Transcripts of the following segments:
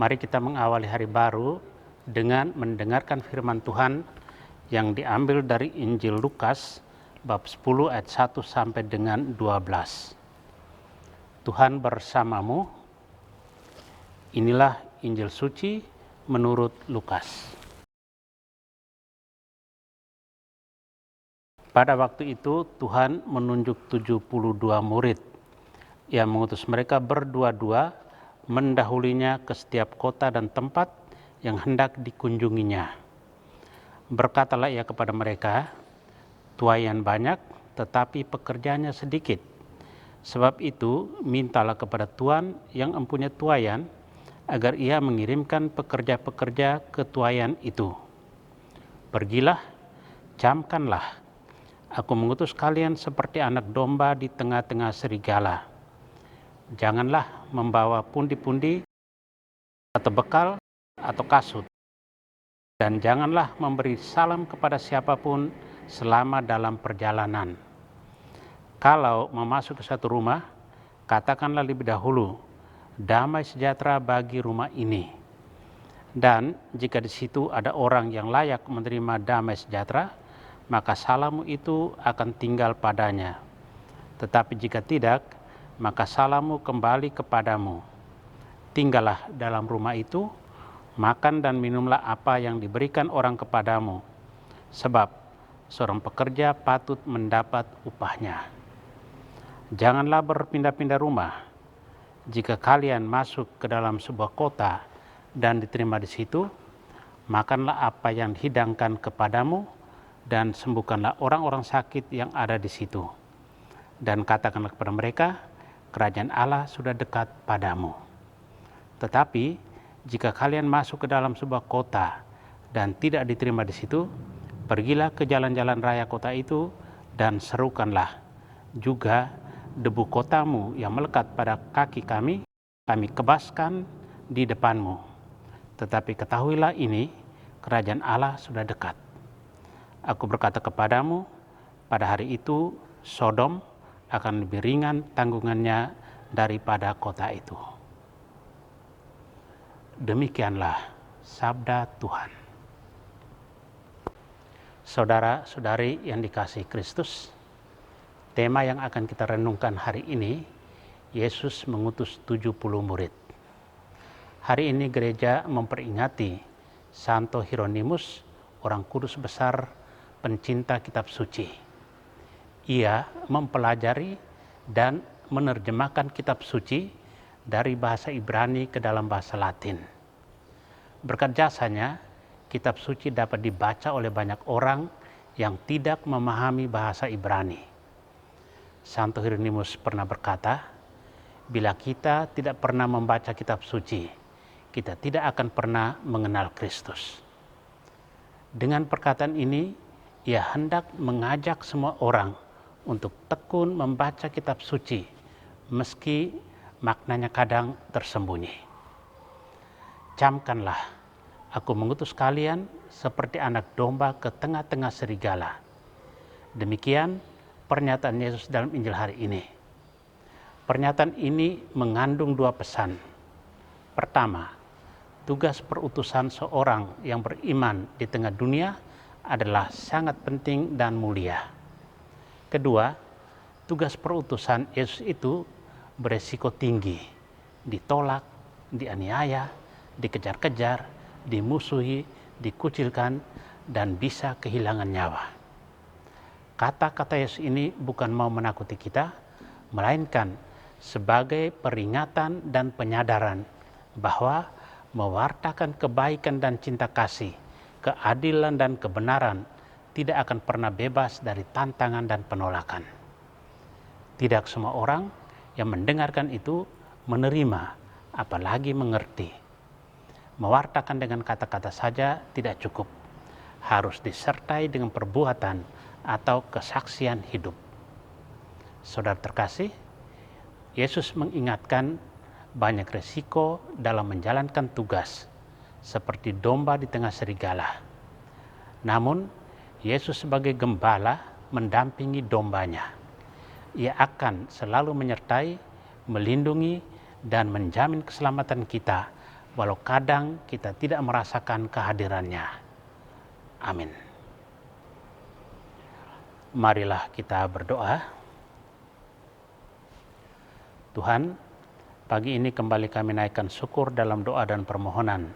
Mari kita mengawali hari baru dengan mendengarkan firman Tuhan yang diambil dari Injil Lukas bab 10 ayat 1 sampai dengan 12. Tuhan bersamamu. Inilah Injil suci menurut Lukas. Pada waktu itu Tuhan menunjuk 72 murid. Ia mengutus mereka berdua-dua mendahulinya ke setiap kota dan tempat yang hendak dikunjunginya. Berkatalah ia kepada mereka, tuaian banyak tetapi pekerjaannya sedikit. Sebab itu mintalah kepada Tuhan yang mempunyai tuaian agar ia mengirimkan pekerja-pekerja ke tuaian itu. Pergilah, camkanlah. Aku mengutus kalian seperti anak domba di tengah-tengah serigala. Janganlah membawa pundi-pundi atau bekal atau kasut. Dan janganlah memberi salam kepada siapapun selama dalam perjalanan. Kalau memasuki satu rumah, katakanlah lebih dahulu, damai sejahtera bagi rumah ini. Dan jika di situ ada orang yang layak menerima damai sejahtera, maka salammu itu akan tinggal padanya. Tetapi jika tidak, maka salammu kembali kepadamu. Tinggallah dalam rumah itu, makan dan minumlah apa yang diberikan orang kepadamu. Sebab seorang pekerja patut mendapat upahnya. Janganlah berpindah-pindah rumah. Jika kalian masuk ke dalam sebuah kota dan diterima di situ, makanlah apa yang dihidangkan kepadamu dan sembuhkanlah orang-orang sakit yang ada di situ. Dan katakanlah kepada mereka, kerajaan Allah sudah dekat padamu. Tetapi jika kalian masuk ke dalam sebuah kota dan tidak diterima di situ, pergilah ke jalan-jalan raya kota itu dan serukanlah juga debu kotamu yang melekat pada kaki kami kebaskan di depanmu. Tetapi ketahuilah ini, kerajaan Allah sudah dekat. Aku berkata kepadamu, pada hari itu Sodom akan lebih ringan tanggungannya daripada kota itu. Demikianlah sabda Tuhan. Saudara-saudari yang dikasihi Kristus, tema yang akan kita renungkan hari ini, Yesus mengutus 70 murid. Hari ini gereja memperingati Santo Hieronymus, orang kudus besar pencinta kitab suci. Ia mempelajari dan menerjemahkan kitab suci dari bahasa Ibrani ke dalam bahasa Latin. Berkat jasanya, kitab suci dapat dibaca oleh banyak orang yang tidak memahami bahasa Ibrani. Santo Hieronymus pernah berkata, bila kita tidak pernah membaca kitab suci, kita tidak akan pernah mengenal Kristus. Dengan perkataan ini, ia hendak mengajak semua orang untuk tekun membaca kitab suci, meski maknanya kadang tersembunyi. Camkanlah, aku mengutus kalian seperti anak domba ke tengah-tengah serigala. Demikian pernyataan Yesus dalam Injil hari ini. Pernyataan ini mengandung dua pesan. Pertama, tugas perutusan seorang yang beriman di tengah dunia adalah sangat penting dan mulia. Kedua, tugas perutusan Yesus itu beresiko tinggi, ditolak, dianiaya, dikejar-kejar, dimusuhi, dikucilkan, dan bisa kehilangan nyawa. Kata-kata Yesus ini bukan mau menakuti kita, melainkan sebagai peringatan dan penyadaran bahwa mewartakan kebaikan dan cinta kasih, keadilan dan kebenaran tidak akan pernah bebas dari tantangan dan penolakan. Tidak semua orang yang mendengarkan itu menerima, apalagi mengerti. Mewartakan dengan kata-kata saja tidak cukup. Harus disertai dengan perbuatan atau kesaksian hidup. Saudara terkasih, Yesus mengingatkan banyak resiko dalam menjalankan tugas, seperti domba di tengah serigala. Namun, Yesus sebagai gembala mendampingi dombanya. Ia akan selalu menyertai, melindungi, dan menjamin keselamatan kita walau kadang kita tidak merasakan kehadirannya. Amin. Marilah kita berdoa. Tuhan, pagi ini kembali kami naikkan syukur dalam doa dan permohonan.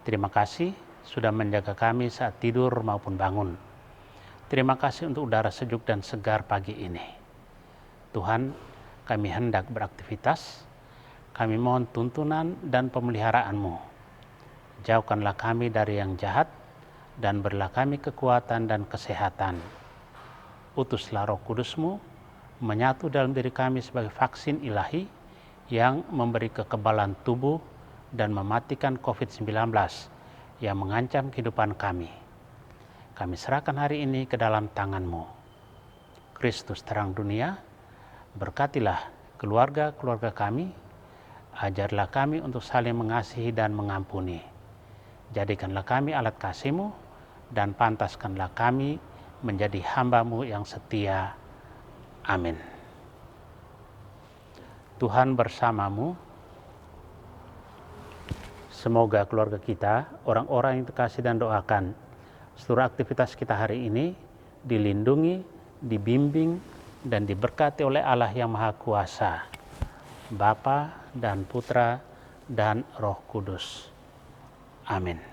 Terima kasih sudah menjaga kami saat tidur maupun bangun. Terima kasih untuk udara sejuk dan segar pagi ini. Tuhan, kami hendak beraktivitas, kami mohon tuntunan dan pemeliharaan-Mu. Jauhkanlah kami dari yang jahat, dan berilah kami kekuatan dan kesehatan. Utuslah Roh Kudus-Mu, menyatu dalam diri kami sebagai vaksin ilahi yang memberi kekebalan tubuh dan mematikan COVID-19 yang mengancam kehidupan kami. Kami serahkan hari ini ke dalam tangan-Mu. Kristus terang dunia, berkatilah keluarga-keluarga kami, ajarlah kami untuk saling mengasihi dan mengampuni. Jadikanlah kami alat kasih-Mu dan pantaskanlah kami menjadi hamba-Mu yang setia. Amin. Tuhan bersamamu. Semoga keluarga kita, orang-orang yang terkasih dan doakan, seluruh aktivitas kita hari ini dilindungi, dibimbing, dan diberkati oleh Allah yang Maha Kuasa, Bapa dan Putra dan Roh Kudus. Amin.